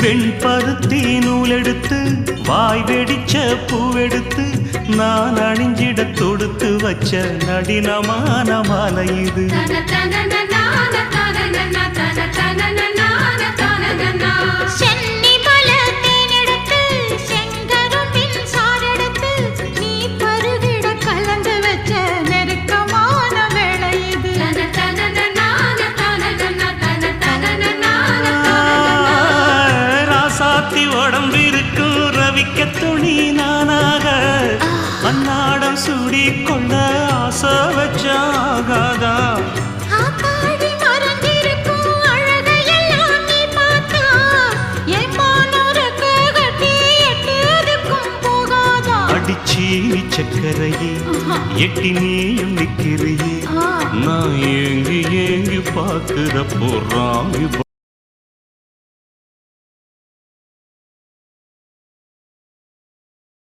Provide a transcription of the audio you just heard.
வெண்பருத்தி நூலெடுத்து வாய் வெடிச்ச பூவெடுத்து நான் அணிஞ்சிட தொடுத்து வச்ச நடினமான மாலை இது. உடம்பிருக்கும் ரவிக்க துணி நானாக அன்னாடம் சூடி கொண்ட ஆசை வச்சாகாதா. அடிச்சீனி சக்கரையே எட்டி நீயும் நிக்கிறையே நான் ஏங்கி ஏங்கி பார்க்கிறப்போ ராமி